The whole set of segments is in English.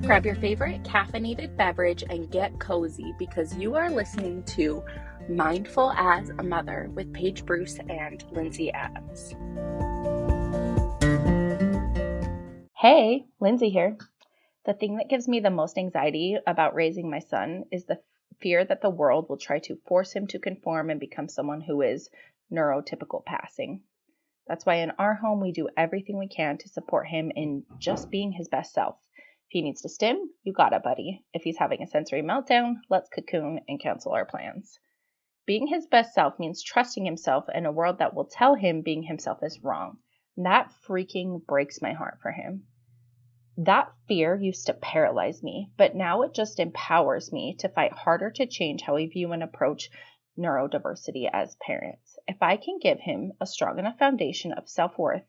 Grab your favorite caffeinated beverage and get cozy because you are listening to Mindful as a Mother with Paige Bruce and Lindsay Adams. Hey, Lindsay here. The thing that gives me the most anxiety about raising my son is the fear that the world will try to force him to conform and become someone who is neurotypical passing. That's why in our home we do everything we can to support him in just being his best self. If he needs to stim, you got it, buddy. If he's having a sensory meltdown, let's cocoon and cancel our plans. Being his best self means trusting himself in a world that will tell him being himself is wrong. And that freaking breaks my heart for him. That fear used to paralyze me, but now it just empowers me to fight harder to change how we view and approach neurodiversity as parents. If I can give him a strong enough foundation of self-worth,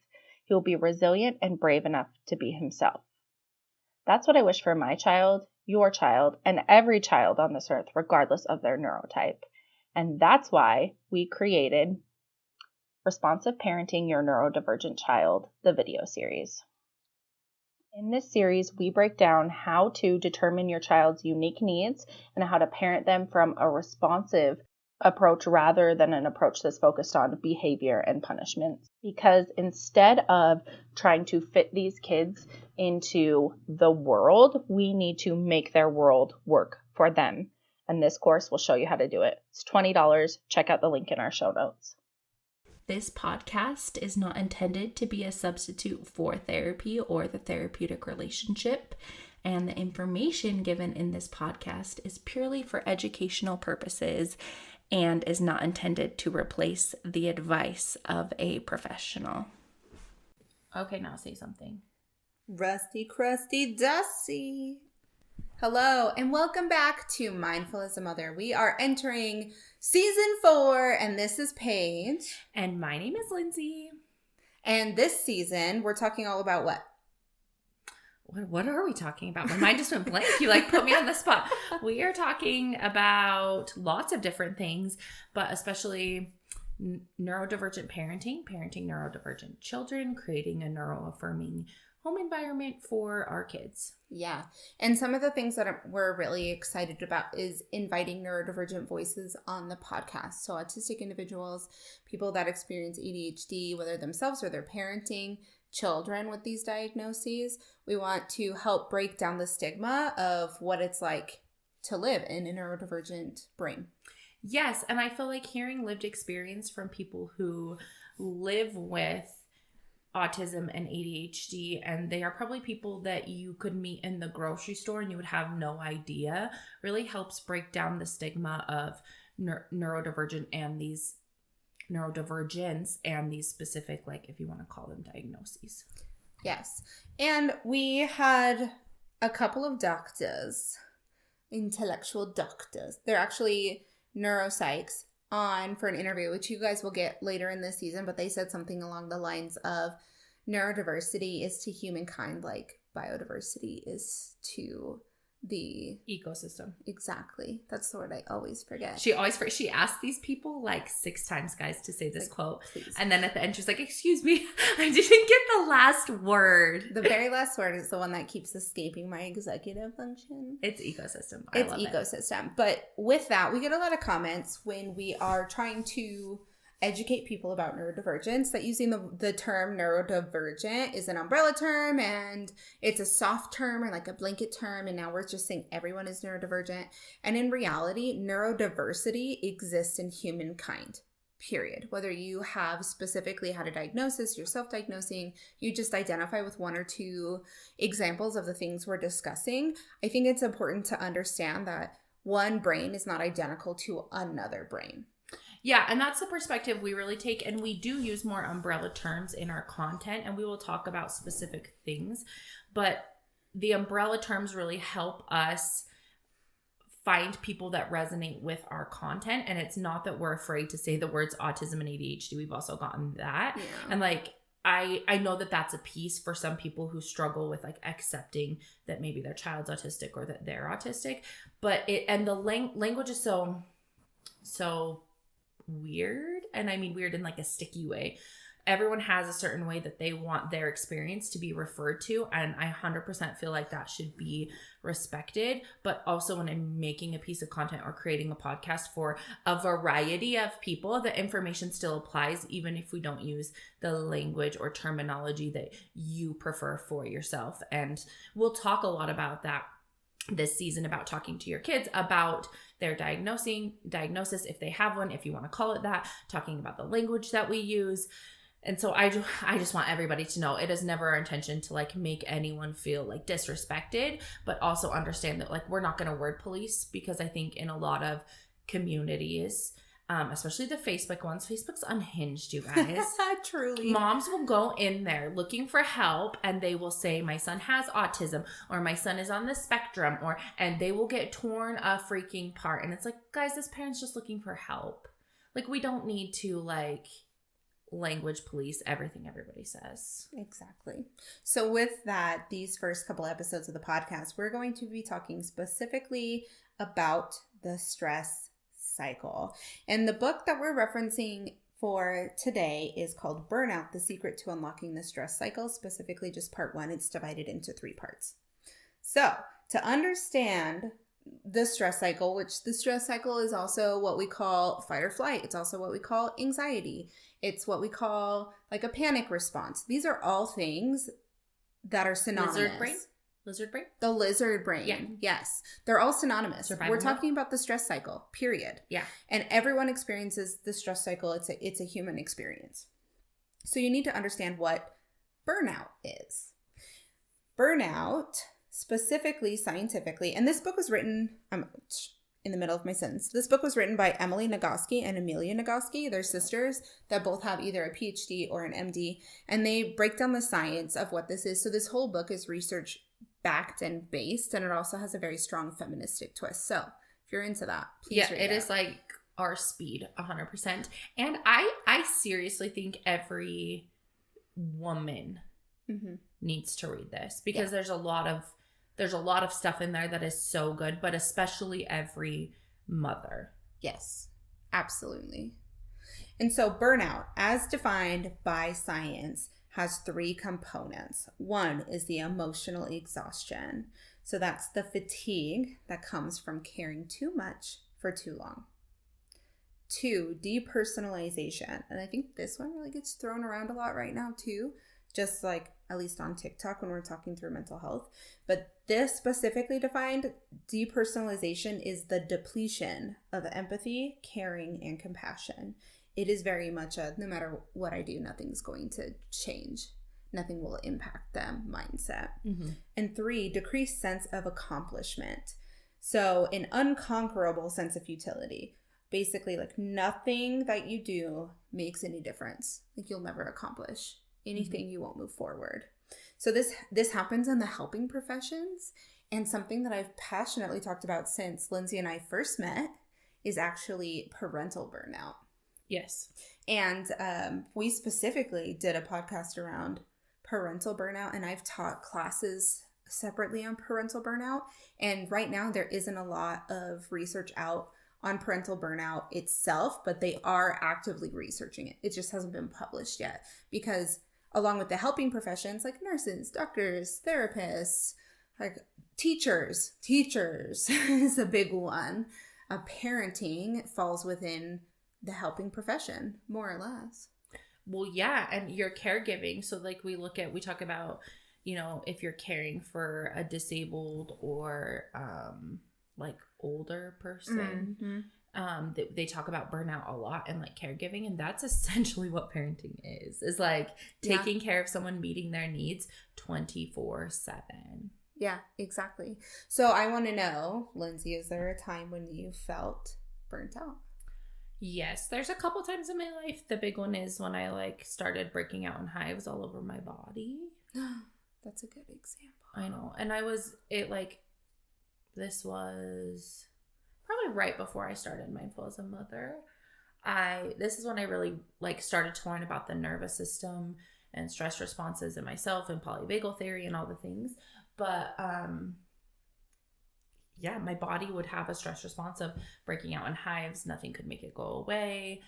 he will be resilient and brave enough to be himself. That's what I wish for my child, your child, and every child on this earth, regardless of their neurotype. And that's why we created Responsive Parenting Your Neurodivergent Child, the video series. In this series, we break down how to determine your child's unique needs and how to parent them from a responsive approach rather than an approach that's focused on behavior and punishment. Because instead of trying to fit these kids into the world, we need to make their world work for them. And this course will show you how to do it. It's $20. Check out the link in our show notes. This podcast is not intended to be a substitute for therapy or the therapeutic relationship, and the information given in this podcast is purely for educational purposes and is not intended to replace the advice of a professional. Okay, now say something. Rusty, crusty, dusty. Hello, and welcome back to Mindful as a Mother. We are entering season 4, and this is Paige. And my name is Lindsay. And this season, we're talking all about what? What are we talking about? My mind just went blank. You put me on the spot. We are talking about lots of different things, but especially neurodivergent parenting neurodivergent children, creating a neuroaffirming home environment for our kids. Yeah. And some of the things that we're really excited about is inviting neurodivergent voices on the podcast. So autistic individuals, people that experience ADHD, whether themselves or they're parenting children with these diagnoses. We want to help break down the stigma of what it's like to live in a neurodivergent brain. Yes. And I feel like hearing lived experience from people who live with autism and ADHD, and they are probably people that you could meet in the grocery store and you would have no idea, really helps break down the stigma of neurodivergent and these neurodivergence and these specific, if you want to call them, diagnoses. Yes. And we had a couple of doctors, intellectual doctors. They're actually neuropsychs on for an interview, which you guys will get later in this season, but they said something along the lines of neurodiversity is to humankind like biodiversity is to the ecosystem. Exactly. That's the word I always forget. She asked these people 6 times, guys, to say this quote. Please. And then at the end, she's like, excuse me, I didn't get the last word. The very last word is the one that keeps escaping my executive function. It's ecosystem. It's ecosystem. But with that, we get a lot of comments when we are trying to educate people about neurodivergence, that using the term neurodivergent is an umbrella term and it's a soft term or a blanket term, and now we're just saying everyone is neurodivergent. And in reality, neurodiversity exists in humankind, period. Whether you have specifically had a diagnosis, you're self-diagnosing, you just identify with 1 or 2 examples of the things we're discussing, I think it's important to understand that one brain is not identical to another brain. Yeah, and that's the perspective we really take, and we do use more umbrella terms in our content, and we will talk about specific things, but the umbrella terms really help us find people that resonate with our content, and it's not that we're afraid to say the words autism and ADHD. We've also gotten that. Yeah. And I know that that's a piece for some people who struggle with accepting that maybe their child's autistic or that they're autistic, but the language is so weird, and I mean weird in a sticky way. everyone has a certain way that they want their experience to be referred to. And I 100% feel like that should be respected. But also when I'm making a piece of content or creating a podcast for a variety of people, the information still applies, even if we don't use the language or terminology that you prefer for yourself. And we'll talk a lot about that this season, about talking to your kids about their diagnosis, if they have one, if you want to call it that, talking about the language that we use. And so I just want everybody to know it is never our intention to like make anyone feel like disrespected, but also understand that like we're not going to word police, because I think in a lot of communities, especially the Facebook ones, Facebook's unhinged, you guys. Truly. Moms will go in there looking for help and they will say, my son has autism, or my son is on the spectrum, and they will get torn a freaking part. And it's like, guys, this parent's just looking for help. Like, we don't need to like language police everything everybody says. Exactly. So with that, these first couple episodes of the podcast, we're going to be talking specifically about the stress cycle. And the book that we're referencing for today is called Burnout, The Secret to Unlocking the Stress Cycle, specifically just part 1. It's divided into 3 parts. So to understand the stress cycle, which the stress cycle is also what we call fight or flight. It's also what we call anxiety. It's what we call like a panic response. These are all things that are synonymous. Lizard brain? The lizard brain. Yeah. Yes. They're all synonymous. Survival We're talking about the stress cycle, period. Yeah. And everyone experiences the stress cycle. It's a human experience. So you need to understand what burnout is. Burnout, specifically scientifically, and this book was written, I'm in the middle of my sentence. This book was written by Emily Nagoski and Amelia Nagoski. They're sisters that both have either a PhD or an MD, and they break down the science of what this is. So this whole book is research backed and based, and it also has a very strong feministic twist. So if you're into that, please read it is like our speed 100%. And I seriously think every woman needs to read this, because there's a lot of stuff in there that is so good, but especially every mother. Yes, absolutely. And so burnout, as defined by science, has 3 components. 1 is the emotional exhaustion. So that's the fatigue that comes from caring too much for too long. 2, depersonalization. And I think this one really gets thrown around a lot right now too, just like at least on TikTok when we're talking through mental health. But this specifically defined, depersonalization is the depletion of empathy, caring, and compassion. It is very much a no matter what I do, nothing's going to change. Nothing will impact them mindset. And 3, decreased sense of accomplishment. So an unconquerable sense of futility. Basically, like nothing that you do makes any difference. Like you'll never accomplish anything, you won't move forward. So this happens in the helping professions, and something that I've passionately talked about since Lindsay and I first met is actually parental burnout. Yes. And we specifically did a podcast around parental burnout, and I've taught classes separately on parental burnout. And right now there isn't a lot of research out on parental burnout itself, but they are actively researching it. It just hasn't been published yet, because along with the helping professions like nurses, doctors, therapists, like teachers is a big one. Parenting falls within the helping profession, more or less. Well, yeah, and your caregiving. So like we talk about, if you're caring for a disabled or like older person, they talk about burnout a lot and like caregiving, and that's essentially what parenting is like taking care of someone, meeting their needs 24/7. Yeah, exactly. So I want to know, Lindsay, is there a time when you felt burnt out? Yes, there's a couple times in my life. The big one is when I like started breaking out in hives all over my body. That's a good example. I know. And this was probably right before I started Mindful as a Mother. This is when I really like started to learn about the nervous system and stress responses in myself and polyvagal theory and all the things. But my body would have a stress response of breaking out in hives. Nothing could make it go away.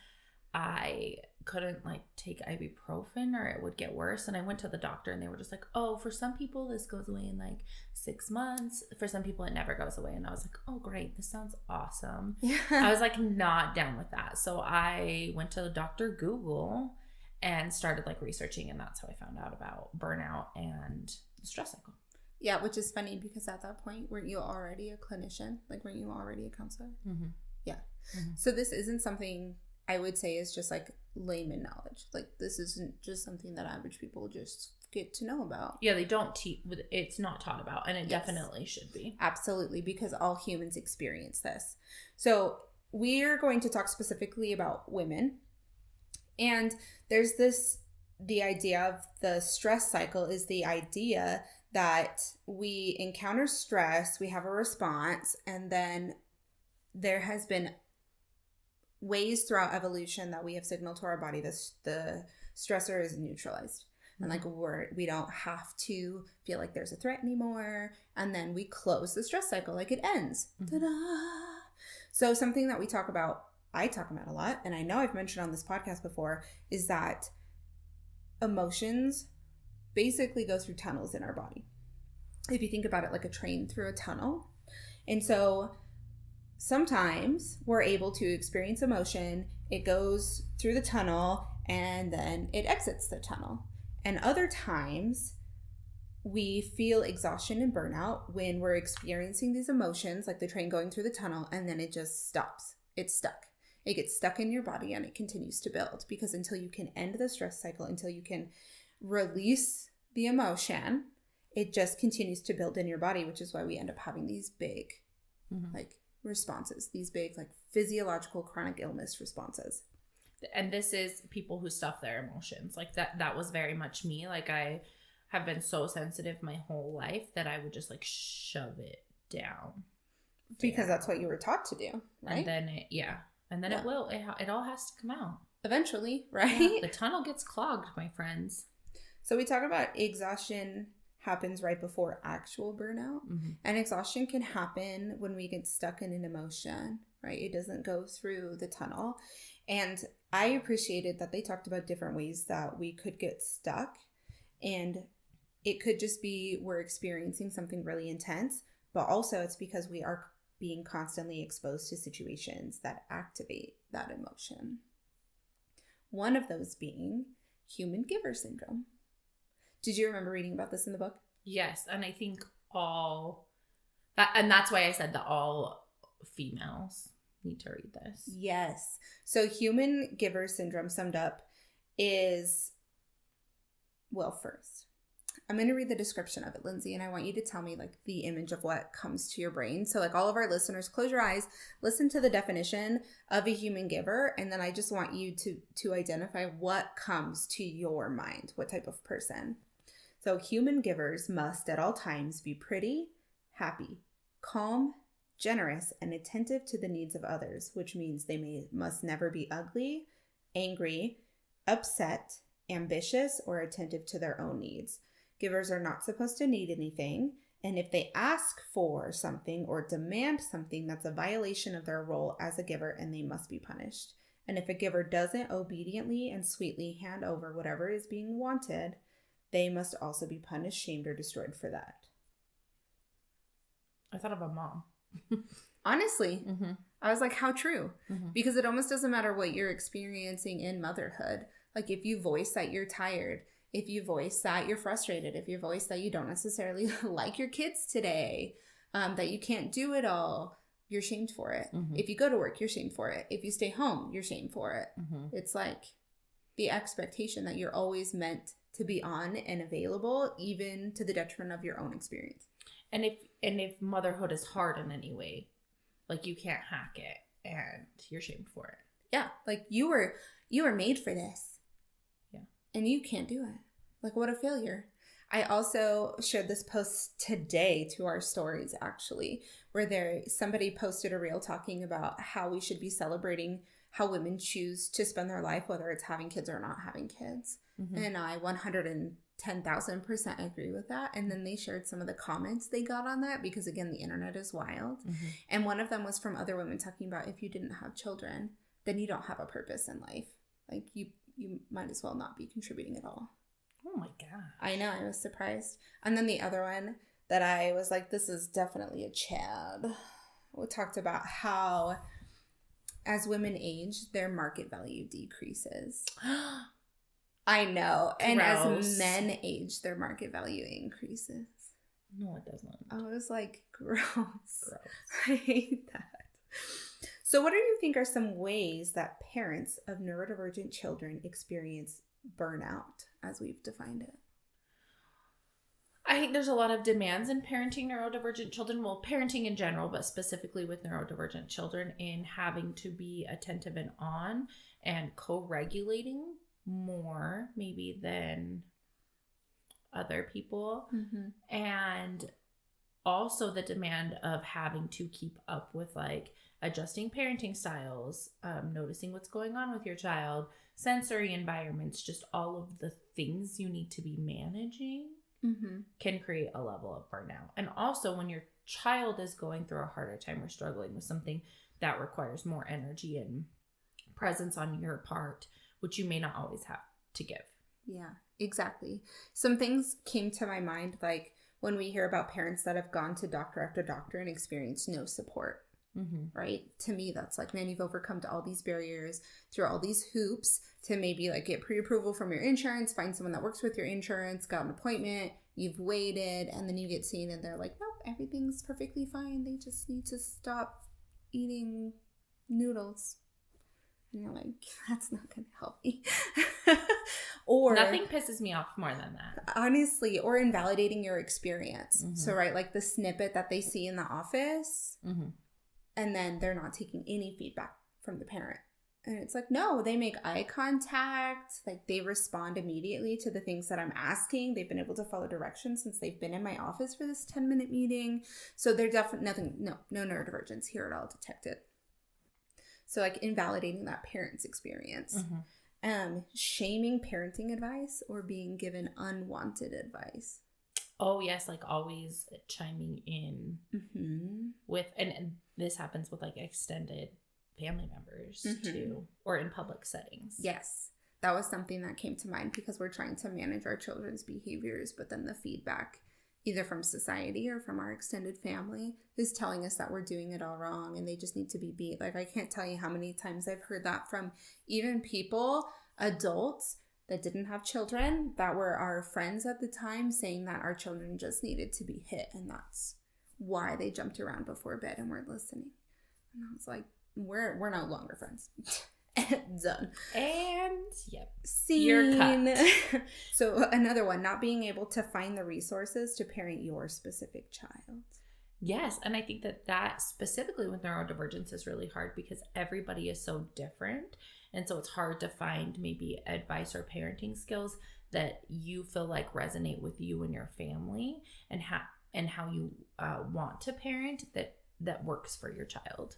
I couldn't like take ibuprofen or it would get worse. And I went to the doctor and they were just like, oh, for some people this goes away in like 6 months. For some people it never goes away. And I was like, oh great, this sounds awesome. Yeah. I was like not down with that. So I went to Dr. Google and started like researching, and that's how I found out about burnout and the stress cycle. Yeah, which is funny because at that point, weren't you already a clinician? Like, weren't you already a counselor? Mm-hmm. Yeah. Mm-hmm. So this isn't something I would say is just like layman knowledge. Like, this isn't just something that average people just get to know about. Yeah, they don't teach. It's not taught about, and it Yes. definitely should be. Absolutely, because all humans experience this. So we're going to talk specifically about women. And there's the idea of the stress cycle is the idea that we encounter stress, we have a response, and then there has been ways throughout evolution that we have signaled to our body the stressor is neutralized. And like we don't have to feel like there's a threat anymore. And then we close the stress cycle, like it ends. Mm-hmm. Ta-da! So something that I talk about a lot, and I know I've mentioned on this podcast before, is that emotions basically go through tunnels in our body. If you think about it like a train through a tunnel. And so sometimes we're able to experience emotion, it goes through the tunnel, and then it exits the tunnel. And other times we feel exhaustion and burnout when we're experiencing these emotions, like the train going through the tunnel, and then it just stops. It's stuck. It gets stuck in your body and it continues to build, because until you can end the stress cycle, until you can release the emotion, it just continues to build in your body, which is why we end up having these big like responses, these big like physiological chronic illness responses. And this is people who stuff their emotions. Like that was very much me. Like I have been so sensitive my whole life that I would just like shove it down. Because that's what you were taught to do, right? And then it all has to come out. Eventually, right? Yeah, the tunnel gets clogged, my friends. So we talk about exhaustion happens right before actual burnout. Mm-hmm. And exhaustion can happen when we get stuck in an emotion, right? It doesn't go through the tunnel. And I appreciated that they talked about different ways that we could get stuck. And it could just be we're experiencing something really intense, but also it's because we are being constantly exposed to situations that activate that emotion. One of those being human giver syndrome. Did you remember reading about this in the book? Yes, and I think that's why I said that all females need to read this. Yes. So human giver syndrome summed up is, well, first, I'm going to read the description of it, Lindsay, and I want you to tell me like the image of what comes to your brain. So like all of our listeners, close your eyes, listen to the definition of a human giver, and then I just want you to identify what comes to your mind, what type of person. So human givers must at all times be pretty, happy, calm, generous, and attentive to the needs of others, which means they must never be ugly, angry, upset, ambitious, or attentive to their own needs. Givers are not supposed to need anything, and if they ask for something or demand something, that's a violation of their role as a giver, and they must be punished. And if a giver doesn't obediently and sweetly hand over whatever is being wanted, they must also be punished, shamed, or destroyed for that. I thought of a mom. Honestly, I was like, how true? Because it almost doesn't matter what you're experiencing in motherhood. Like if you voice that you're tired, if you voice that you're frustrated, if you voice that you don't necessarily like your kids today, that you can't do it all, you're shamed for it. If you go to work, you're shamed for it. If you stay home, you're shamed for it. It's like the expectation that you're always meant to be on and available, even to the detriment of your own experience. And if motherhood is hard in any way, like you can't hack it and you're shamed for it. Yeah, like you were made for this. Yeah. And you can't do it. Like what a failure. I also shared this post today to our stories actually, where somebody posted a reel talking about how we should be celebrating how women choose to spend their life, whether it's having kids or not having kids. And I 110,000% agree with that. And then they shared some of the comments they got on that because, again, the internet is wild. And one of them was from other women talking about if you didn't have children, then you don't have a purpose in life. Like you might as well not be contributing at all. Oh my God. I know, I was surprised. And then the other one that I was like, this is definitely a Chad. We talked about how as women age, their market value decreases. I know. And as men age, their market value increases. No, it doesn't. I was like, gross. I hate that. So what do you think are some ways that parents of neurodivergent children experience burnout as we've defined it? I think there's a lot of demands in parenting neurodivergent children. Well, parenting in general, but specifically with neurodivergent children, in having to be attentive and on and co-regulating more maybe than other people. Mm-hmm. And also the demand of having to keep up with like adjusting parenting styles, noticing what's going on with your child, sensory environments, just all of the things you need to be managing. Mm-hmm. Can create a level of burnout. And also when your child is going through a harder time or struggling with something that requires more energy and presence on your part, which you may not always have to give. Yeah, exactly. Some things came to my mind, like when we hear about parents that have gone to doctor after doctor and experienced no support. Mm-hmm. Right? To me, that's like, man, you've overcome all these barriers through all these hoops to maybe like get pre-approval from your insurance, find someone that works with your insurance, got an appointment, you've waited, and then you get seen and they're like, nope, everything's perfectly fine. They just need to stop eating noodles. And you're like, that's not going to help me. Or nothing pisses me off more than that. Honestly, or invalidating your experience. Mm-hmm. So, right, like the snippet that they see in the office. Mm-hmm. And then they're not taking any feedback from the parent. And it's like, no, they make eye contact. Like they respond immediately to the things that I'm asking. They've been able to follow directions since they've been in my office for this 10-minute meeting. So they're definitely no neurodivergence here at all detected. So like invalidating that parent's experience. Mm-hmm. Shaming parenting advice or being given unwanted advice. Oh, yes, like always chiming in mm-hmm. with, and this happens with like extended family members mm-hmm. too, or in public settings. Yes, that was something that came to mind because we're trying to manage our children's behaviors, but then the feedback, either from society or from our extended family, is telling us that we're doing it all wrong and they just need to be beat. Like, I can't tell you how many times I've heard that from even people, adults, that didn't have children, that were our friends at the time, saying that our children just needed to be hit, and that's why they jumped around before bed and weren't listening. And I was like, we're no longer friends. Done. And yep, scene. You're cut. So another one, not being able to find the resources to parent your specific child. Yes, and I think that specifically with neurodivergence is really hard because everybody is so different. And so it's hard to find maybe advice or parenting skills that you feel like resonate with you and your family and how you want to parent that works for your child.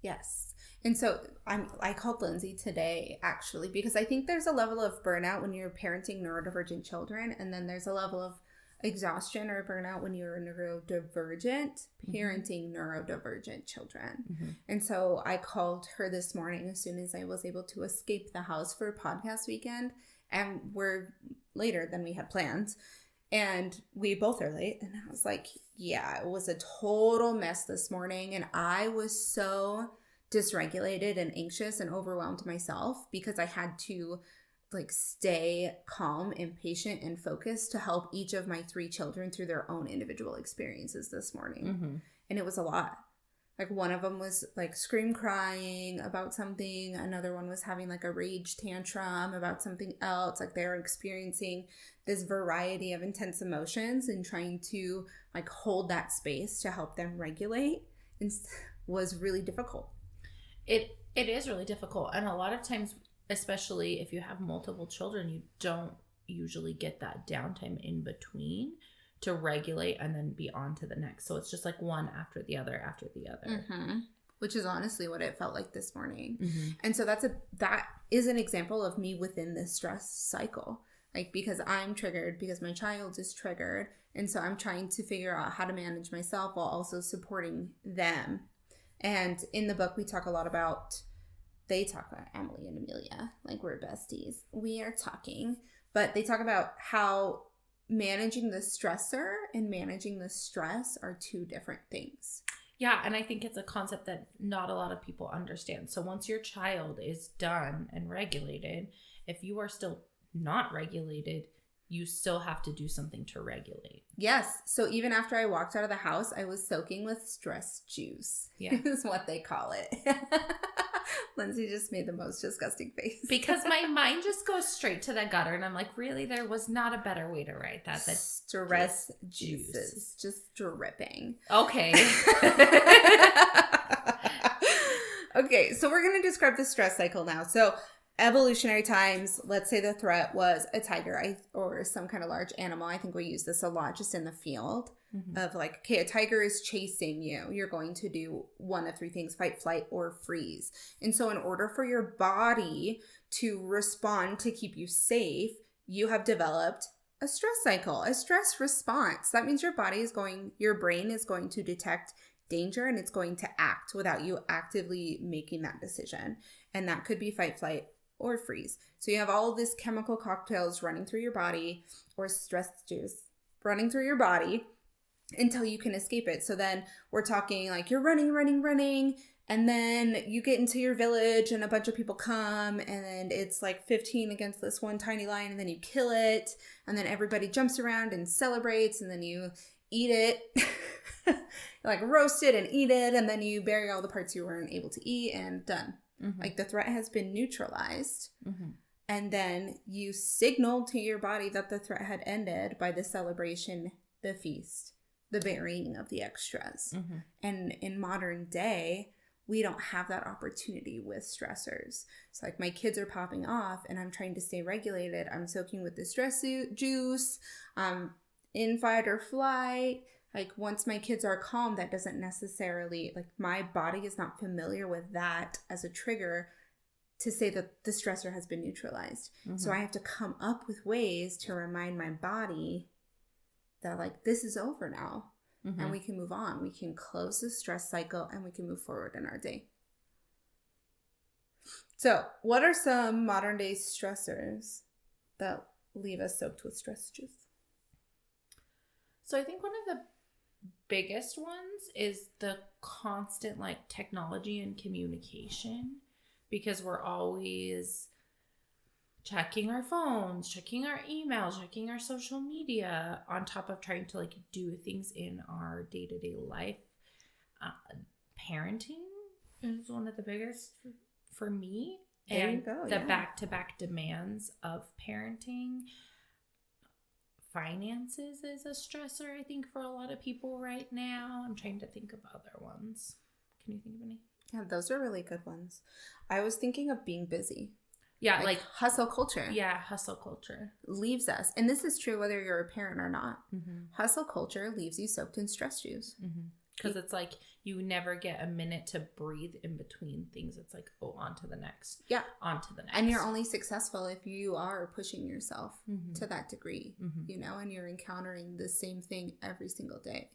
Yes. And so I called Lindsay today actually because I think there's a level of burnout when you're parenting neurodivergent children, and then there's a level of exhaustion or burnout when you're neurodivergent parenting mm-hmm. neurodivergent children. Mm-hmm. And so I called her this morning as soon as I was able to escape the house for podcast weekend, and we're later than we had planned, and we both are late, and I was like, yeah, it was a total mess this morning, and I was so dysregulated and anxious and overwhelmed myself because I had to like stay calm and patient and focused to help each of my 3 children through their own individual experiences this morning. Mm-hmm. And it was a lot. Like one of them was like scream crying about something. Another one was having like a rage tantrum about something else. Like they were experiencing this variety of intense emotions and trying to like hold that space to help them regulate was really difficult. It is really difficult. And a lot of times, especially if you have multiple children, you don't usually get that downtime in between to regulate and then be on to the next. So it's just like one after the other after the other. Mm-hmm. Which is honestly what it felt like this morning. Mm-hmm. And so that is an example of me within this stress cycle. Like because I'm triggered, because my child is triggered. And so I'm trying to figure out how to manage myself while also supporting them. And in the book, we talk a lot about they talk about Emily and Amelia, like we're besties. We are talking, but they talk about how managing the stressor and managing the stress are two different things. Yeah, and I think it's a concept that not a lot of people understand. So once your child is done and regulated, if you are still not regulated, you still have to do something to regulate. Yes. So even after I walked out of the house, I was soaking with stress juice. Yeah. Is what they call it. Lindsay just made the most disgusting face. Because my mind just goes straight to the gutter, and I'm like, really? There was not a better way to write that. That's stress juices. Just dripping. Okay. Okay, so we're going to describe the stress cycle now. So evolutionary times, let's say the threat was a tiger or some kind of large animal. I think we use this a lot just in the field of like, okay, a tiger is chasing you. You're going to do one of three things: fight, flight, or freeze. And so in order for your body to respond to keep you safe, you have developed a stress cycle, a stress response. That means your brain is going to detect danger and it's going to act without you actively making that decision. And that could be fight, flight, or freeze. So you have all of these chemical cocktails running through your body, or stress juice running through your body until you can escape it. So then we're talking like you're running, and then you get into your village and a bunch of people come, and it's like 15 against this one tiny lion, and then you kill it, and then everybody jumps around and celebrates, and then you eat it, like roast it and eat it, and then you bury all the parts you weren't able to eat, and done. Like the threat has been neutralized. And then you signal to your body that the threat had ended by the celebration, the feast, the burying of the extras. And in modern day, we don't have that opportunity with stressors. So like my kids are popping off and I'm trying to stay regulated. I'm soaking with the stress juice, in fight or flight. Like once my kids are calm, that doesn't necessarily, like my body is not familiar with that as a trigger to say that the stressor has been neutralized. So I have to come up with ways to remind my body that like this is over now and we can move on. We can close the stress cycle and we can move forward in our day. So what are some modern day stressors that leave us soaked with stress juice? So I think one of the biggest ones is the constant like technology and communication, because we're always checking our phones, checking our emails, checking our social media on top of trying to like do things in our day-to-day life. Parenting is one of the biggest for me. There you go, the back-to-back demands of parenting. Finances is a stressor, I think, for a lot of people right now. I'm trying to think of other ones. Can you think of any? Yeah, those are really good ones. I was thinking of being busy. Yeah, like hustle culture. Yeah, hustle culture leaves us. And this is true whether you're a parent or not. Hustle culture leaves you soaked in stress juice. Because it's like you never get a minute to breathe in between things. It's like, oh, on to the next. Yeah. On to the next. And you're only successful if you are pushing yourself to that degree, you know, and you're encountering the same thing every single day.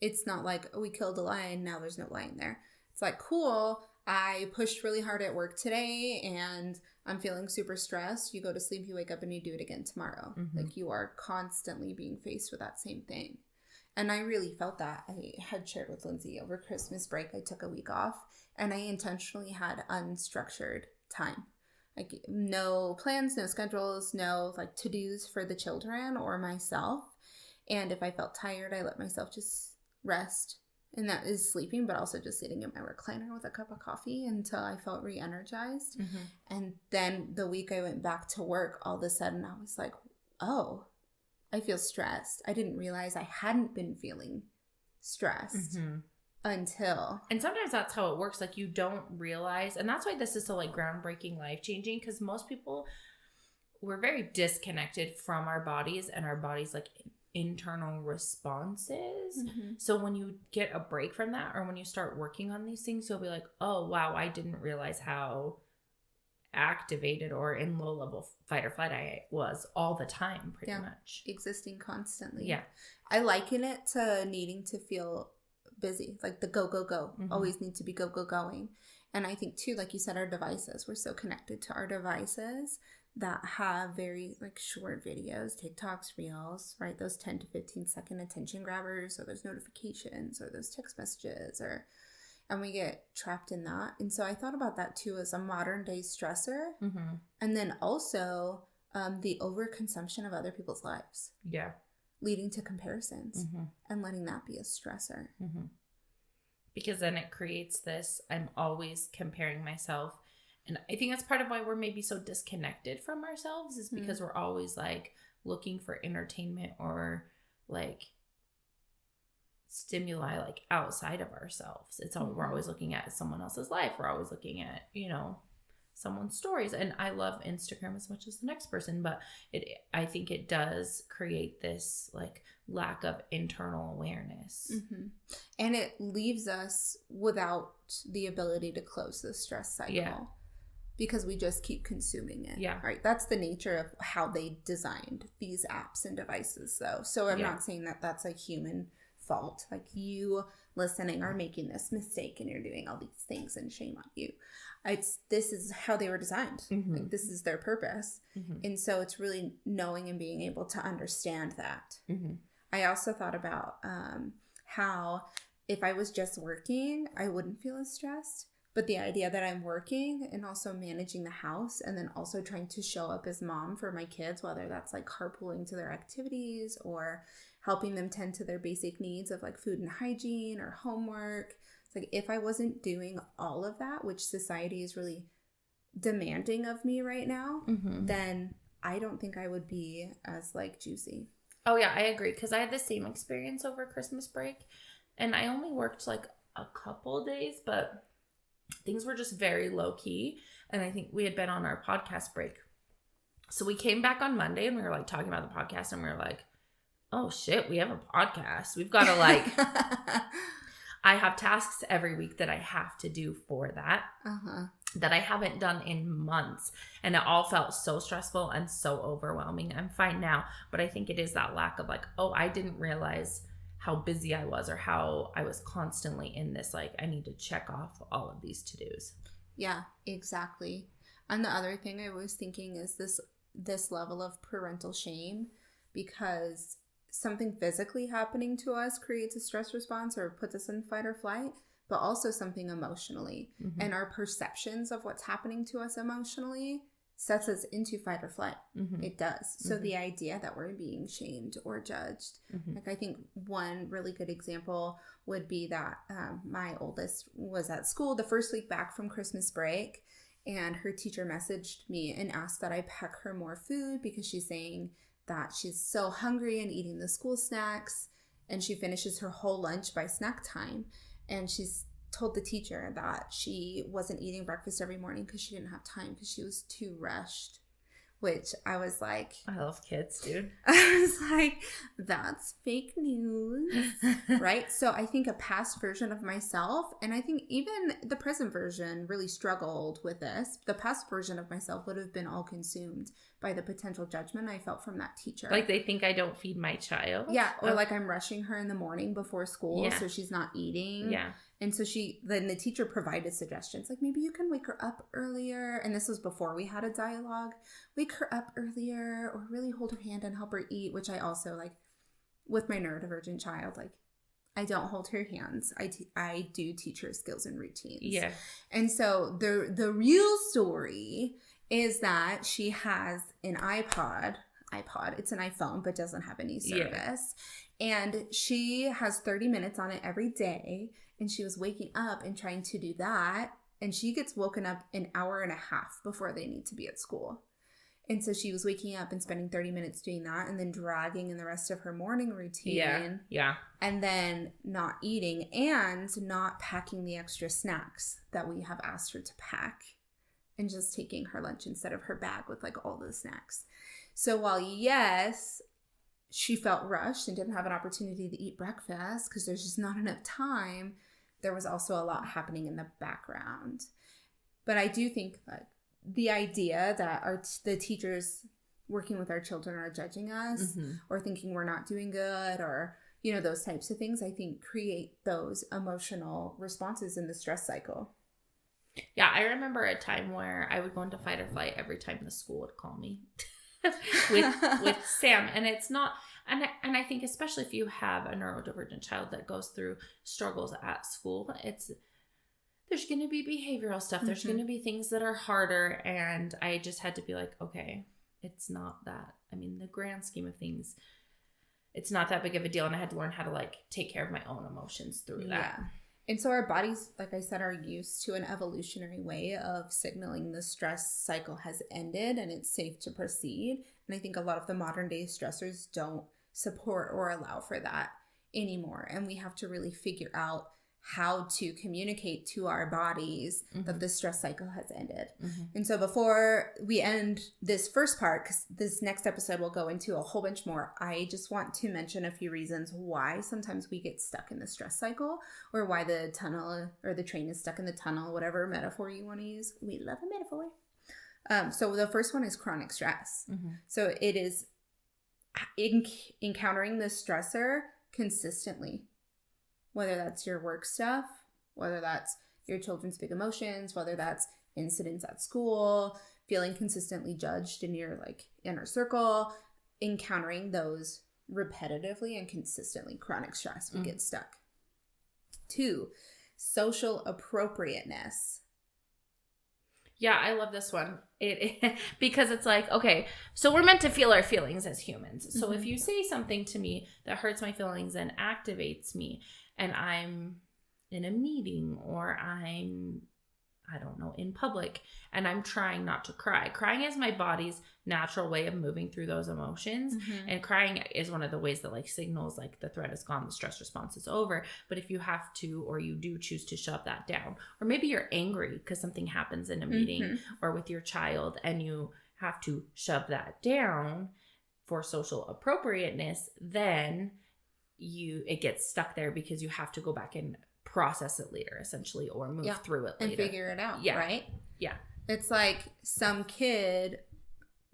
It's not like, oh, we killed a lion, now there's no lion there. It's like, cool, I pushed really hard at work today and I'm feeling super stressed. You go to sleep, you wake up, and you do it again tomorrow. Like you are constantly being faced with that same thing. And I really felt that. I had shared with Lindsay over Christmas break, I took a week off and I intentionally had unstructured time. Like no plans, no schedules, no like to-dos for the children or myself. And if I felt tired, I let myself just rest. And that is sleeping, but also just sitting in my recliner with a cup of coffee until I felt re-energized. And then the week I went back to work, all of a sudden I was like, oh, I feel stressed. I didn't realize I hadn't been feeling stressed until. And sometimes that's how it works. Like you don't realize. And that's why this is so like groundbreaking, life-changing. Because most people, we're very disconnected from our bodies and our bodies like internal responses. So when you get a break from that, or when you start working on these things, you'll be like, oh, wow, I didn't realize how activated or in low level fight or flight I was all the time, pretty much. Existing constantly. Yeah. I liken it to needing to feel busy, like the go, go, go. Always need to be go, go, going. And I think too, like you said, our devices, we're so connected to our devices that have very like short videos, TikToks, Reels, right? Those 10 to 15-second attention grabbers, or those notifications, or those text messages, and we get trapped in that. And so I thought about that too as a modern day stressor. Mm-hmm. And then also the overconsumption of other people's lives. Yeah. Leading to comparisons Mm-hmm. and letting that be a stressor. Mm-hmm. Because then it creates this, I'm always comparing myself. And I think that's part of why we're maybe so disconnected from ourselves, is because we're always like looking for entertainment or like stimuli like outside of ourselves. It's all we're always looking at someone else's life. We're always looking at, you know, someone's stories. And I love Instagram as much as the next person, but I think it does create this like lack of internal awareness. Mm-hmm. And it leaves us without the ability to close the stress cycle. Yeah. Because we just keep consuming it. Yeah. Right. That's the nature of how they designed these apps and devices, though. So I'm not saying that that's a human fault. Like, you listening are making this mistake and you're doing all these things, and shame on you. This is how they were designed. Mm-hmm. Like, this is their purpose. Mm-hmm. And so it's really knowing and being able to understand that. Mm-hmm. I also thought about how if I was just working, I wouldn't feel as stressed. But the idea that I'm working and also managing the house, and then also trying to show up as mom for my kids, whether that's like carpooling to their activities or helping them tend to their basic needs of like food and hygiene or homework. It's like, if I wasn't doing all of that, which society is really demanding of me right now, then I don't think I would be as like juicy. Oh yeah, I agree. Because I had the same experience over Christmas break, and I only worked like a couple days, but things were just very low key. And I think we had been on our podcast break. So we came back on Monday and we were like talking about the podcast, and we were like, oh shit, we have a podcast. We've got to like, I have tasks every week that I have to do for that, that I haven't done in months. And it all felt so stressful and so overwhelming. I'm fine now, but I think it is that lack of like, oh, I didn't realize how busy I was, or how I was constantly in this, like, I need to check off all of these to-dos. Yeah, exactly. And the other thing I was thinking is this level of parental shame, because something physically happening to us creates a stress response or puts us in fight or flight, but also something emotionally. And our perceptions of what's happening to us emotionally sets us into fight or flight. It does. So the idea that we're being shamed or judged, like, I think one really good example would be that my oldest was at school the first week back from Christmas break, and her teacher messaged me and asked that I pack her more food because she's saying that she's so hungry and eating the school snacks, and she finishes her whole lunch by snack time. And she's told the teacher that she wasn't eating breakfast every morning because she didn't have time because she was too rushed, which I was like, I love kids, dude. I was like, that's fake news, right? So I think a past version of myself, and I think even the present version really struggled with this. The past version of myself would have been all consumed by the potential judgment I felt from that teacher. Like, they think I don't feed my child. Yeah, or like I'm rushing her in the morning before school, so she's not eating. Yeah. And so then the teacher provided suggestions, like, maybe you can wake her up earlier. And this was before we had a dialogue. Wake her up earlier, or really hold her hand and help her eat, which I also, like, with my neurodivergent child, like, I don't hold her hands. I do teach her skills and routines. Yeah. And so the real story is that she has an iPod. It's an iPhone, but doesn't have any service. Yeah. And she has 30 minutes on it every day. And she was waking up and trying to do that. And she gets woken up an hour and a half before they need to be at school. And so she was waking up and spending 30 minutes doing that, and then dragging in the rest of her morning routine. Yeah. And then not eating and not packing the extra snacks that we have asked her to pack, and just taking her lunch instead of her bag with like all the snacks. So while yes, she felt rushed and didn't have an opportunity to eat breakfast because there's just not enough time, there was also a lot happening in the background. But I do think that the idea that the teachers working with our children are judging us or thinking we're not doing good, or, you know, those types of things, I think create those emotional responses in the stress cycle. Yeah, I remember a time where I would go into fight or flight every time the school would call me with Sam. And it's not, and I think especially if you have a neurodivergent child that goes through struggles at school, there's going to be behavioral stuff. There's going to be things that are harder. And I just had to be like, okay, it's not that. I mean, the grand scheme of things, it's not that big of a deal. And I had to learn how to like take care of my own emotions through that. Yeah. And so our bodies, like I said, are used to an evolutionary way of signaling the stress cycle has ended and it's safe to proceed. And I think a lot of the modern day stressors don't support or allow for that anymore. And we have to really figure out how to communicate to our bodies that the stress cycle has ended. And so before we end this first part, because this next episode will go into a whole bunch more, I just want to mention a few reasons why sometimes we get stuck in the stress cycle, or why the tunnel or the train is stuck in the tunnel, whatever metaphor you want to use. We love a metaphor. So the first one is chronic stress. So it is encountering the stressor consistently. Whether that's your work stuff, whether that's your children's big emotions, whether that's incidents at school, feeling consistently judged in your like inner circle, encountering those repetitively and consistently, chronic stress, we get stuck. 2, social appropriateness. Yeah, I love this one. Because it's like, okay, so we're meant to feel our feelings as humans. So if you say something to me that hurts my feelings and activates me, and I'm in a meeting or I'm, I don't know, in public, and I'm trying not to cry. Crying is my body's natural way of moving through those emotions. And crying is one of the ways that like signals like the threat is gone, the stress response is over. But if you have to, or you do choose to shove that down, or maybe you're angry because something happens in a meeting or with your child and you have to shove that down for social appropriateness, then it gets stuck there because you have to go back and process it later, essentially, or move through it later. And figure it out, right? Yeah. It's like some kid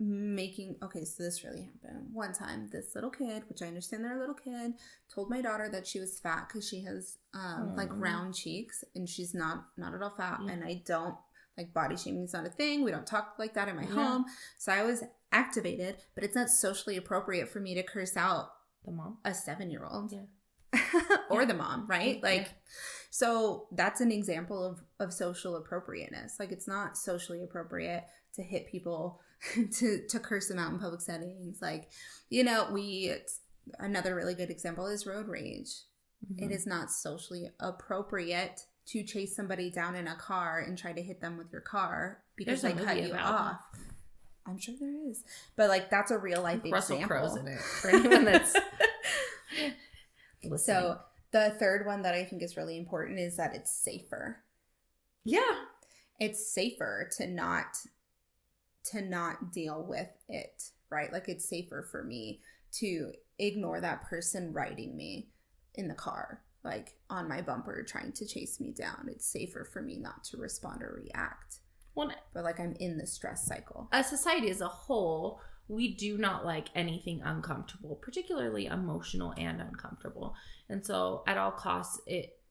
okay, so this really happened. One time, this little kid, which I understand they're a little kid, told my daughter that she was fat because she has like round cheeks and she's not at all fat. And I don't, like, body shaming is not a thing. We don't talk like that in my home. So I was activated, but it's not socially appropriate for me to curse out the mom, a 7-year-old or the mom, right? Like, so that's an example of social appropriateness. Like, it's not socially appropriate to hit people, to curse them out in public settings. Like, you know, another really good example is road rage. It is not socially appropriate to chase somebody down in a car and try to hit them with your car because they cut you off. I'm sure there is. But like, that's a real life Russell example. Crowe's in it for anyone that's listening. So the third one that I think is really important is that it's safer. Yeah. It's safer to not deal with it, right? Like, it's safer for me to ignore that person riding me in the car, like on my bumper, trying to chase me down. It's safer for me not to respond or react. But like, I'm in the stress cycle. As society as a whole, we do not like anything uncomfortable, particularly emotional and uncomfortable. And so at all costs,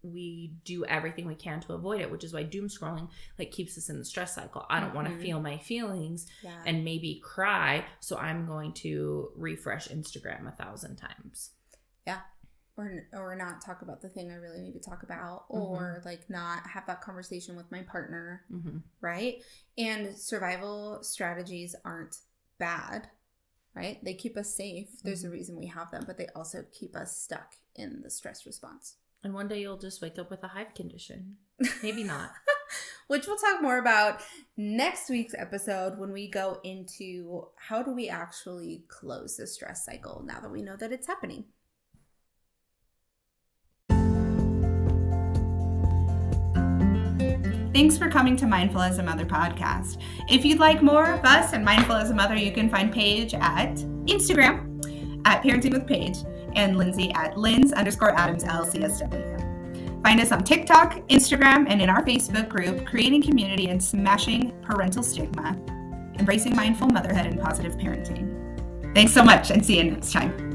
we do everything we can to avoid it, which is why doom scrolling like keeps us in the stress cycle. I don't want to feel my feelings and maybe cry, so I'm going to refresh Instagram 1,000 times. Yeah. Or not talk about the thing I really need to talk about, or like not have that conversation with my partner, right? And survival strategies aren't bad, right? They keep us safe. There's a reason we have them, but they also keep us stuck in the stress response. And one day you'll just wake up with a hive condition. Maybe not. Which we'll talk more about next week's episode when we go into how do we actually close the stress cycle now that we know that it's happening. Thanks for coming to Mindful as a Mother podcast. If you'd like more of us and Mindful as a Mother, you can find Paige at Instagram at Parenting with Paige and Lindsay at Linz_Adams LCSW. Find us on TikTok, Instagram, and in our Facebook group, Creating Community and Smashing Parental Stigma, Embracing Mindful Motherhood and Positive Parenting. Thanks so much, and see you next time.